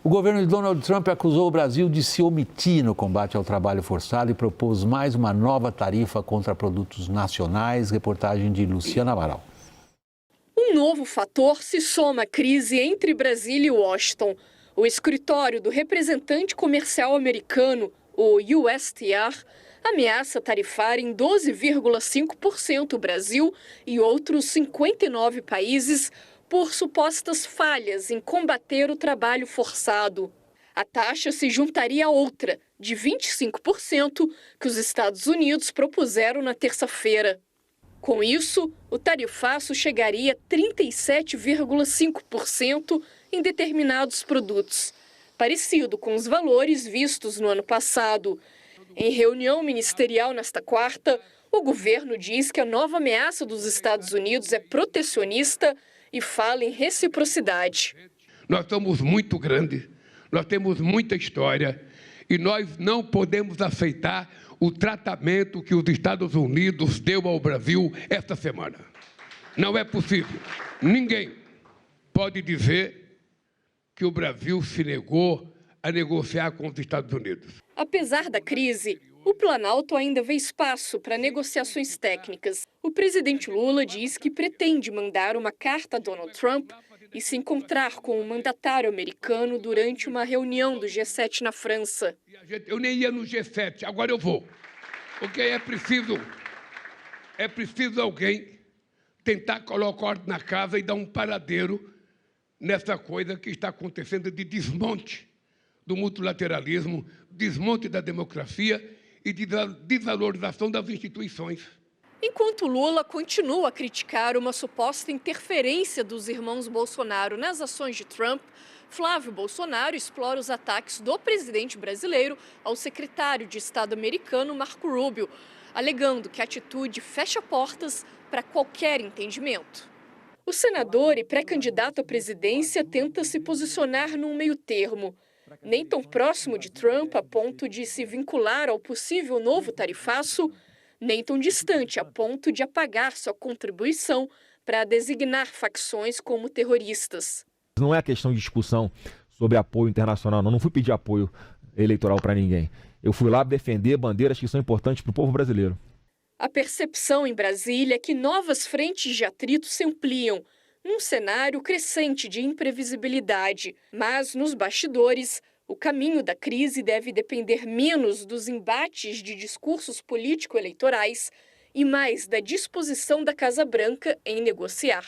O governo de Donald Trump acusou o Brasil de se omitir no combate ao trabalho forçado e propôs mais uma nova tarifa contra produtos nacionais. Reportagem de Luciana Amaral. Um novo fator se soma à crise entre Brasília e Washington. O escritório do representante comercial americano, o USTR, ameaça tarifar em 12,5% o Brasil e outros 59 países por supostas falhas em combater o trabalho forçado. A taxa se juntaria a outra, de 25%, que os Estados Unidos propuseram na terça-feira. Com isso, o tarifaço chegaria a 37,5% em determinados produtos, parecido com os valores vistos no ano passado. Em reunião ministerial nesta quarta, o governo diz que a nova ameaça dos Estados Unidos é protecionista e fala em reciprocidade. Nós somos muito grandes, nós temos muita história e nós não podemos aceitar o tratamento que os Estados Unidos deu ao Brasil esta semana. Não é possível. Ninguém pode dizer que o Brasil se negou a negociar com os Estados Unidos. Apesar da crise, o Planalto ainda vê espaço para negociações técnicas. O presidente Lula diz que pretende mandar uma carta a Donald Trump e se encontrar com o mandatário americano durante uma reunião do G7 na França. Eu nem ia no G7, agora eu vou. Porque é preciso alguém tentar colocar ordem na casa e dar um paradeiro nessa coisa que está acontecendo de desmonte do multilateralismo, desmonte da democracia e de desvalorização das instituições. Enquanto Lula continua a criticar uma suposta interferência dos irmãos Bolsonaro nas ações de Trump, Flávio Bolsonaro explora os ataques do presidente brasileiro ao secretário de Estado americano Marco Rubio, alegando que a atitude fecha portas para qualquer entendimento. O senador e pré-candidato à presidência tenta se posicionar num meio termo, nem tão próximo de Trump a ponto de se vincular ao possível novo tarifaço, nem tão distante a ponto de apagar sua contribuição para designar facções como terroristas. Não é questão de discussão sobre apoio internacional, não fui pedir apoio eleitoral para ninguém. Eu fui lá defender bandeiras que são importantes para o povo brasileiro. A percepção em Brasília é que novas frentes de atrito se ampliam, num cenário crescente de imprevisibilidade. Mas, nos bastidores, o caminho da crise deve depender menos dos embates de discursos político-eleitorais e mais da disposição da Casa Branca em negociar.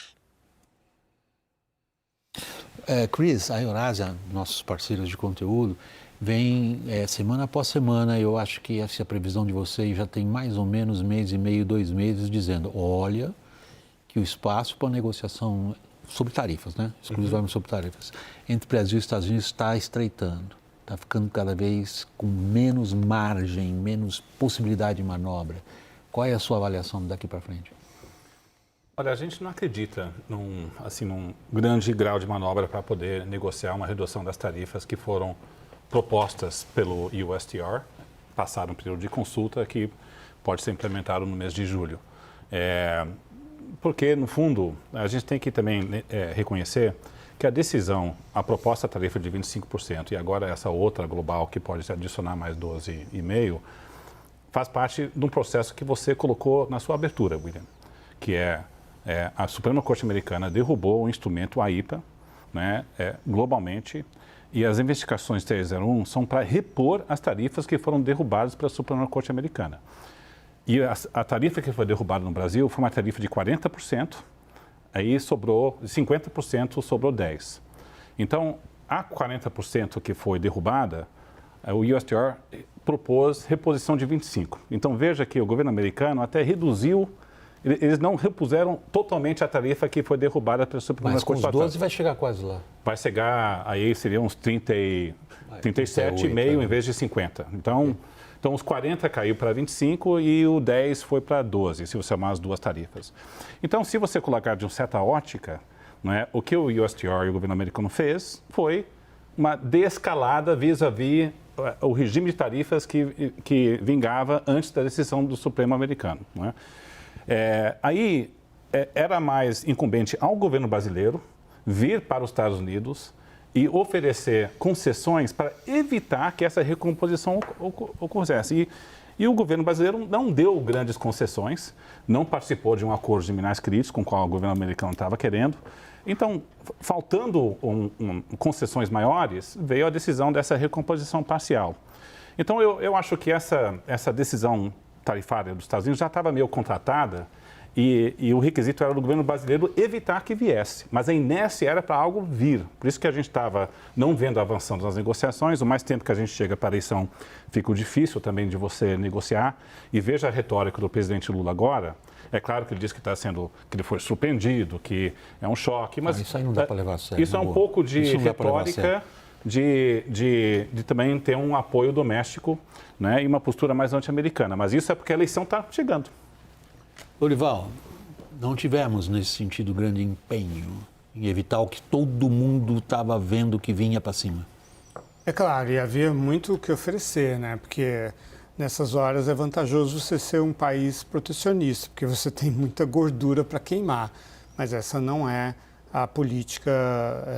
Chris, a Eurásia, nossos parceiros de conteúdo, vem semana após semana, eu acho que essa é a previsão de vocês, já tem mais ou menos mês e meio, 2 meses, dizendo, olha, que o espaço para negociação sobre tarifas, né? Exclusivamente sobre tarifas, entre Brasil e Estados Unidos está estreitando, está ficando cada vez com menos margem, menos possibilidade de manobra. Qual é a sua avaliação daqui para frente? Olha, a gente não acredita num grande grau de manobra para poder negociar uma redução das tarifas que foram propostas pelo USTR, passaram um período de consulta que pode ser implementado no mês de julho. Porque, no fundo, a gente tem que também reconhecer que a decisão, a proposta tarifa de 25% e agora essa outra global que pode adicionar mais 12,5%, faz parte de um processo que você colocou na sua abertura, William, que a Suprema Corte Americana derrubou o instrumento AIPA, né, globalmente, e as investigações 301 são para repor as tarifas que foram derrubadas pela Suprema Corte Americana. E a tarifa que foi derrubada no Brasil foi uma tarifa de 40%, aí sobrou 50%, sobrou 10%. Então, a 40% que foi derrubada, o USTR propôs reposição de 25%. Então, veja que o governo americano até reduziu, eles não repuseram totalmente a tarifa que foi derrubada pela Suprema Corte. Mas com os 12 vai chegar quase lá. Vai chegar, aí seria uns 37,5 em vez de 50. Então, os 40 caiu para 25 e o 10 foi para 12, se você somar as duas tarifas. Então, se você colocar de uma certa ótica, né, o que o USTR e o governo americano fez foi uma desescalada vis-à-vis o regime de tarifas que vingava antes da decisão do Supremo americano, né? Era mais incumbente ao governo brasileiro vir para os Estados Unidos e oferecer concessões para evitar que essa recomposição ocorresse. E o governo brasileiro não deu grandes concessões, não participou de um acordo de minerais críticos com o qual o governo americano estava querendo. Então, faltando concessões maiores, veio a decisão dessa recomposição parcial. Então, eu acho que essa decisão tarifária dos Estados Unidos já estava meio contratada e o requisito era do governo brasileiro evitar que viesse. Mas a inércia era para algo vir. Por isso que a gente estava não vendo avançando nas negociações. O mais tempo que a gente chega para a eleição, fica difícil também de você negociar. E veja a retórica do presidente Lula agora. É claro que ele diz que que ele foi surpreendido, que é um choque. Mas isso aí não dá para levar a sério. Isso é um pouco de retórica de também ter um apoio doméstico, né, e uma postura mais anti-americana. Mas isso é porque a eleição está chegando. Lorival, não tivemos nesse sentido grande empenho em evitar o que todo mundo estava vendo que vinha para cima. É claro, e havia muito o que oferecer, né? Porque nessas horas é vantajoso você ser um país protecionista, porque você tem muita gordura para queimar. Mas essa não é a política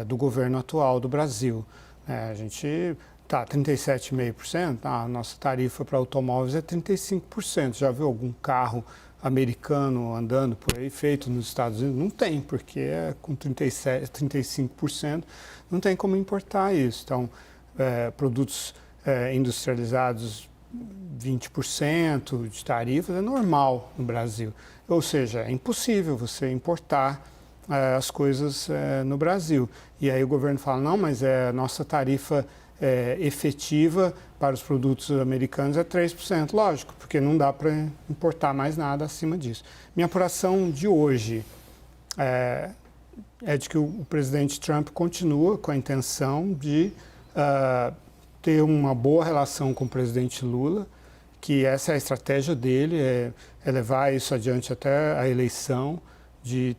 do governo atual do Brasil. A gente está 37,5%, a nossa tarifa para automóveis é 35%. Já viu algum carro americano andando por aí, feito nos Estados Unidos? Não tem, porque com 35%, não tem como importar isso. Então, produtos industrializados, 20% de tarifas é normal no Brasil. Ou seja, é impossível você importar as coisas no Brasil. E aí o governo fala, não, mas a nossa tarifa efetiva para os produtos americanos é 3%. Lógico, porque não dá para importar mais nada acima disso. Minha apuração de hoje é de que o presidente Trump continua com a intenção de ter uma boa relação com o presidente Lula, que essa é a estratégia dele, é levar isso adiante até a eleição, de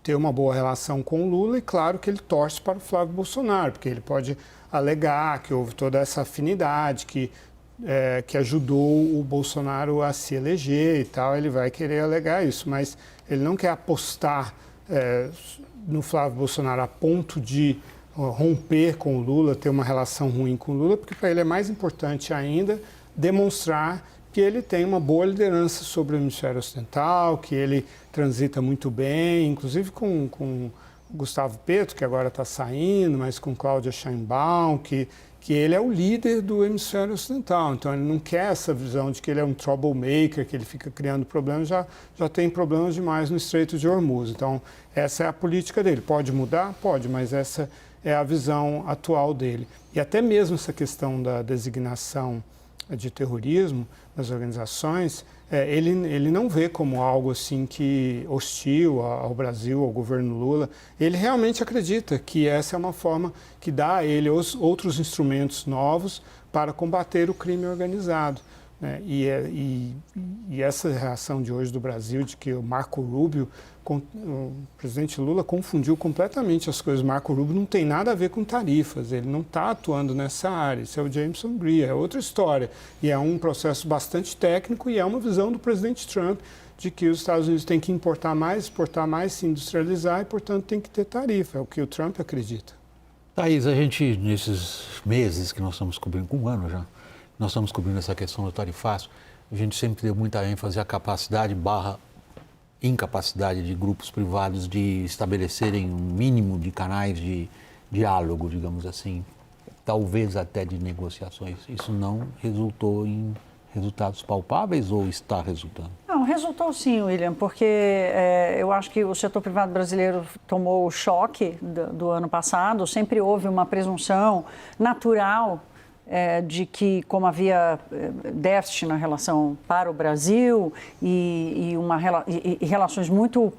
ter uma boa relação com o Lula, e claro que ele torce para o Flávio Bolsonaro, porque ele pode alegar que houve toda essa afinidade, que ajudou o Bolsonaro a se eleger e tal, ele vai querer alegar isso, mas ele não quer apostar no Flávio Bolsonaro a ponto de romper com o Lula, ter uma relação ruim com o Lula, porque para ele é mais importante ainda demonstrar que ele tem uma boa liderança sobre o hemisfério ocidental, que ele transita muito bem, inclusive com Gustavo Petro, que agora está saindo, mas com Cláudia Sheinbaum, que ele é o líder do hemisfério ocidental. Então, ele não quer essa visão de que ele é um troublemaker, que ele fica criando problemas, já tem problemas demais no Estreito de Hormuz. Então, essa é a política dele. Pode mudar? Pode, mas essa é a visão atual dele. E até mesmo essa questão da designação de terrorismo nas organizações, ele não vê como algo assim que hostil ao Brasil, ao governo Lula. Ele realmente acredita que essa é uma forma que dá a ele outros instrumentos novos para combater o crime organizado, né? E essa reação de hoje do Brasil, de que o Marco Rubio, o presidente Lula confundiu completamente as coisas. Marco Rubio não tem nada a ver com tarifas, ele não está atuando nessa área. Isso é o Jameson Greer, é outra história. E é um processo bastante técnico e é uma visão do presidente Trump de que os Estados Unidos têm que importar mais, exportar mais, se industrializar e, portanto, tem que ter tarifa. É o que o Trump acredita. Thaís, a gente, nesses meses que nós estamos cobrindo, com um ano já, nós estamos cobrindo essa questão do tarifaço, a gente sempre deu muita ênfase à capacidade / incapacidade de grupos privados de estabelecerem um mínimo de canais de diálogo, digamos assim, talvez até de negociações. Isso não resultou em resultados palpáveis ou está resultando? Não, resultou sim, William, porque eu acho que o setor privado brasileiro tomou o choque do ano passado. Sempre houve uma presunção natural de que, como havia déficit na relação para o Brasil e relações muito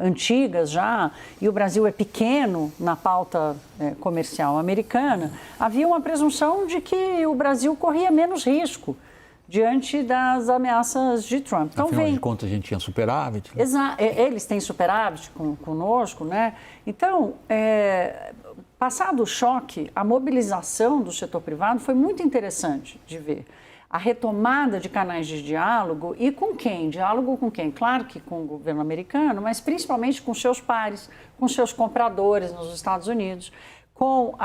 antigas já, e o Brasil é pequeno na pauta comercial americana, havia uma presunção de que o Brasil corria menos risco diante das ameaças de Trump. Então, afinal de contas, a gente tinha superávit. Né? Eles têm superávit conosco, né? Então, passado o choque, a mobilização do setor privado foi muito interessante de ver. A retomada de canais de diálogo e com quem? Diálogo com quem? Claro que com o governo americano, mas principalmente com seus pares, com seus compradores nos Estados Unidos, com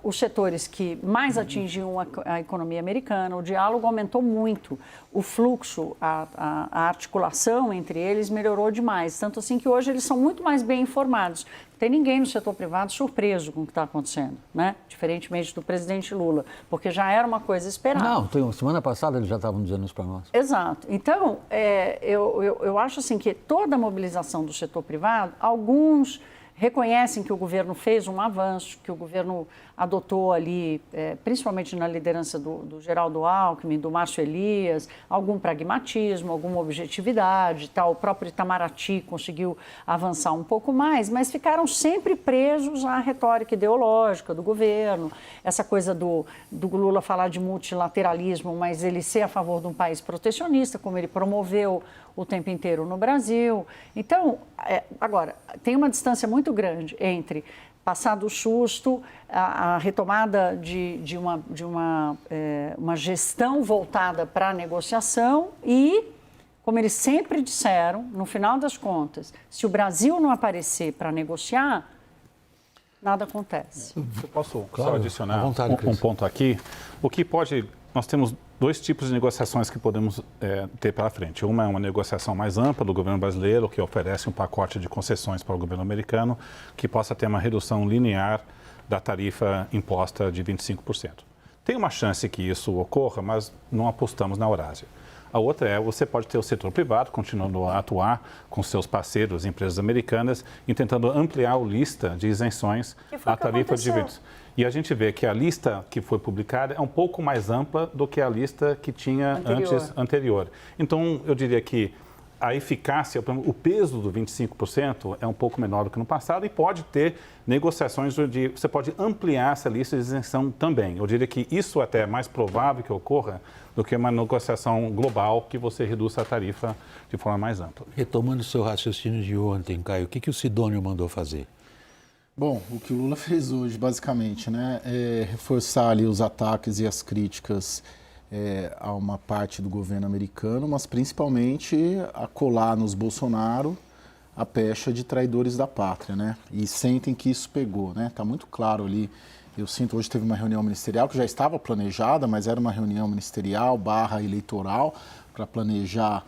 os setores que mais atingiam a economia americana. O diálogo aumentou muito, o fluxo, a articulação entre eles melhorou demais, tanto assim que hoje eles são muito mais bem informados. Não tem ninguém no setor privado surpreso com o que está acontecendo, né? Diferentemente do presidente Lula, porque já era uma coisa esperada. Não, semana passada eles já estavam dizendo isso para nós. Exato. Então, eu acho assim que toda a mobilização do setor privado, alguns reconhecem que o governo fez um avanço, que o governo adotou ali, principalmente na liderança do Geraldo Alckmin, do Márcio Elias, algum pragmatismo, alguma objetividade, tal. O próprio Itamaraty conseguiu avançar um pouco mais, mas ficaram sempre presos à retórica ideológica do governo, essa coisa do Lula falar de multilateralismo, mas ele ser a favor de um país protecionista, como ele promoveu o tempo inteiro no Brasil. Então, agora, tem uma distância muito grande entre passar do susto, a retomada de uma gestão voltada para a negociação e, como eles sempre disseram, no final das contas, se o Brasil não aparecer para negociar, nada acontece. Eu posso Claro, só adicionar à vontade, um Cris. ponto aqui? O que pode... Nós temos dois tipos de negociações que podemos ter pela frente. Uma é uma negociação mais ampla do governo brasileiro, que oferece um pacote de concessões para o governo americano, que possa ter uma redução linear da tarifa imposta de 25%. Tem uma chance que isso ocorra, mas não apostamos na Eurásia. A outra é, você pode ter o setor privado continuando a atuar com seus parceiros, empresas americanas, e tentando ampliar a lista de isenções à tarifa de 20%. E a gente vê que a lista que foi publicada é um pouco mais ampla do que a lista que tinha anterior. Então, eu diria que a eficácia, o peso do 25% é um pouco menor do que no passado e pode ter negociações onde você pode ampliar essa lista de isenção também. Eu diria que isso até é mais provável que ocorra do que uma negociação global que você reduza a tarifa de forma mais ampla. Retomando o seu raciocínio de ontem, Caio, o que o Sidônio mandou fazer? Bom, o que o Lula fez hoje, basicamente, né, é reforçar ali os ataques e as críticas a uma parte do governo americano, mas principalmente a colar nos Bolsonaro a pecha de traidores da pátria, né? E sentem que isso pegou, né? Tá muito claro ali. Eu sinto, hoje teve uma reunião ministerial que já estava planejada, mas era uma reunião ministerial / eleitoral para planejar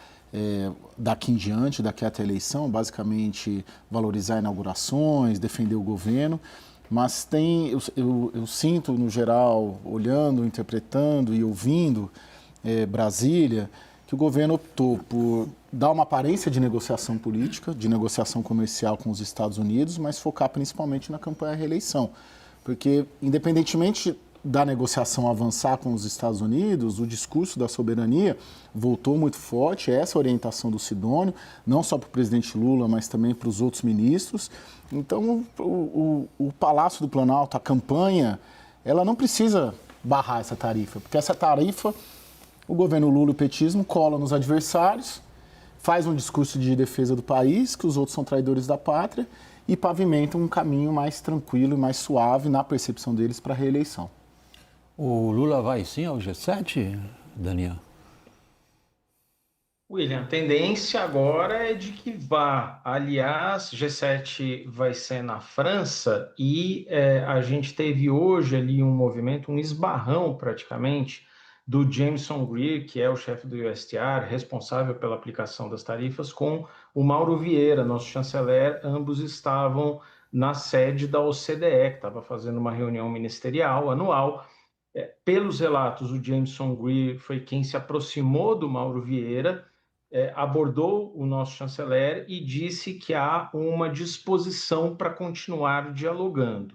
daqui em diante, daqui até a eleição, basicamente valorizar inaugurações, defender o governo, mas eu sinto, no geral, olhando, interpretando e ouvindo Brasília, que o governo optou por dar uma aparência de negociação política, de negociação comercial com os Estados Unidos, mas focar principalmente na campanha à reeleição, porque independentemente da negociação avançar com os Estados Unidos, o discurso da soberania voltou muito forte, essa orientação do Sidônio, não só para o presidente Lula, mas também para os outros ministros. Então, o Palácio do Planalto, a campanha, ela não precisa barrar essa tarifa, porque essa tarifa, o governo Lula e o petismo cola nos adversários, faz um discurso de defesa do país, que os outros são traidores da pátria, e pavimenta um caminho mais tranquilo e mais suave, na percepção deles, para a reeleição. O Lula vai sim ao G7, Daniel? William, a tendência agora é de que vá. Aliás, G7 vai ser na França e a gente teve hoje ali um movimento, um esbarrão praticamente, do Jameson Greer, que é o chefe do USTR, responsável pela aplicação das tarifas, com o Mauro Vieira, nosso chanceler. Ambos estavam na sede da OCDE, que estava fazendo uma reunião ministerial anual. Pelos relatos, o Jameson Greer foi quem se aproximou do Mauro Vieira, abordou o nosso chanceler e disse que há uma disposição para continuar dialogando.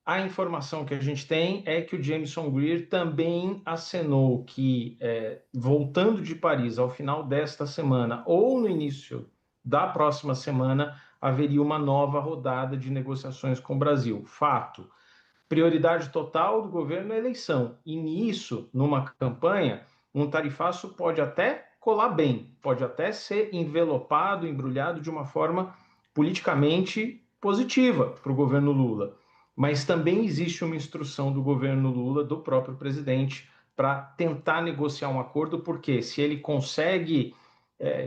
A informação que a gente tem é que o Jameson Greer também acenou que, voltando de Paris ao final desta semana ou no início da próxima semana, haveria uma nova rodada de negociações com o Brasil. Fato. Prioridade total do governo é a eleição. E nisso, numa campanha, um tarifaço pode até colar bem, pode até ser envelopado, embrulhado de uma forma politicamente positiva para o governo Lula. Mas também existe uma instrução do governo Lula, do próprio presidente, para tentar negociar um acordo, porque se ele consegue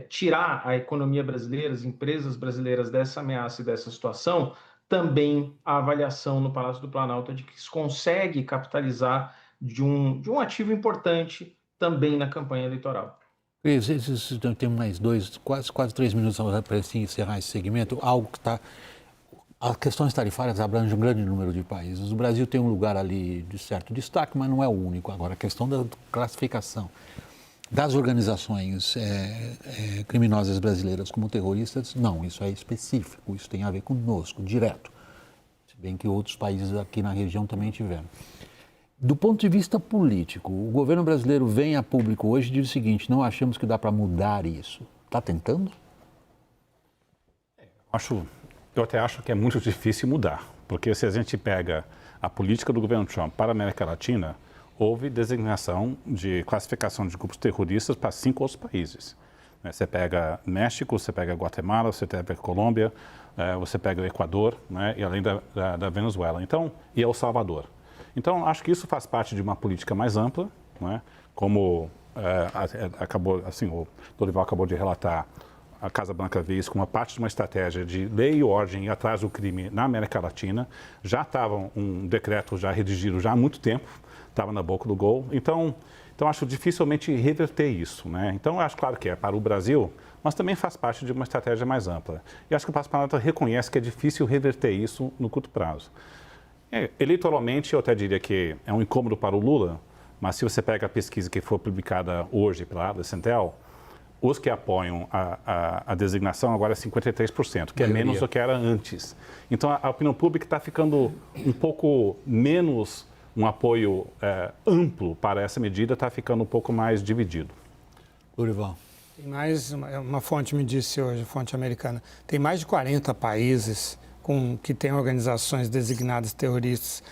tirar a economia brasileira, as empresas brasileiras dessa ameaça e dessa situação, também a avaliação no Palácio do Planalto é de que se consegue capitalizar de um ativo importante também na campanha eleitoral. Cris, tem mais quase 3 minutos para encerrar esse segmento. Algo que está... As questões tarifárias abrangem um grande número de países. O Brasil tem um lugar ali de certo destaque, mas não é o único. Agora, a questão da classificação das organizações criminosas brasileiras como terroristas, não, isso é específico, isso tem a ver conosco, direto. Se bem que outros países aqui na região também tiveram. Do ponto de vista político, o governo brasileiro vem a público hoje e diz o seguinte: não achamos que dá para mudar isso. Está tentando? Eu até acho que é muito difícil mudar, porque se a gente pega a política do governo Trump para a América Latina, houve designação de classificação de grupos terroristas para 5 outros países. Você pega México, você pega Guatemala, você pega Colômbia, você pega o Equador, né, e além da Venezuela, então, e El Salvador. Então, acho que isso faz parte de uma política mais ampla, né, como o Dorival acabou de relatar. A Casa Branca vê isso como uma parte de uma estratégia de lei e ordem e atrás do crime na América Latina. Já estava um decreto já redigido já há muito tempo, estava na boca do gol. Então acho dificilmente reverter isso, né? Então, acho claro que é para o Brasil, mas também faz parte de uma estratégia mais ampla. E acho que o Palácio do Planalto reconhece que é difícil reverter isso no curto prazo. Eleitoralmente, eu até diria que é um incômodo para o Lula, mas se você pega a pesquisa que foi publicada hoje pela Atlas Intel, os que apoiam a designação agora é 53%, que é menos do que era antes. Então, a opinião pública está ficando um pouco menos um apoio amplo para essa medida, está ficando um pouco mais dividido. Dorival. Tem mais, uma fonte me disse hoje, fonte americana, tem mais de 40 países que têm organizações designadas terroristas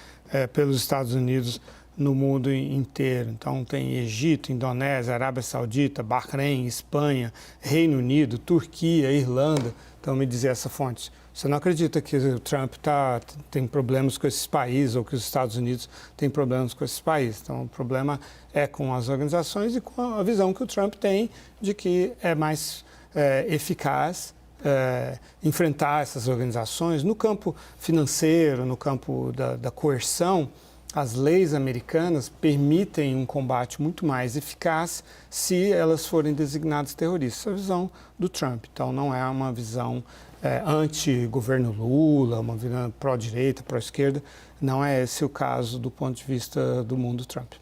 pelos Estados Unidos no mundo inteiro. Então, tem Egito, Indonésia, Arábia Saudita, Bahrein, Espanha, Reino Unido, Turquia, Irlanda. Então, me dizia essa fonte, você não acredita que o Trump tem problemas com esses países ou que os Estados Unidos têm problemas com esses países. Então, o problema é com as organizações e com a visão que o Trump tem de que é mais eficaz enfrentar essas organizações. No campo financeiro, no campo da coerção, as leis americanas permitem um combate muito mais eficaz se elas forem designadas terroristas. Essa é a visão do Trump. Então, não é uma visão anti-governo Lula, uma visão pró-direita, pró-esquerda. Não é esse o caso do ponto de vista do mundo Trump.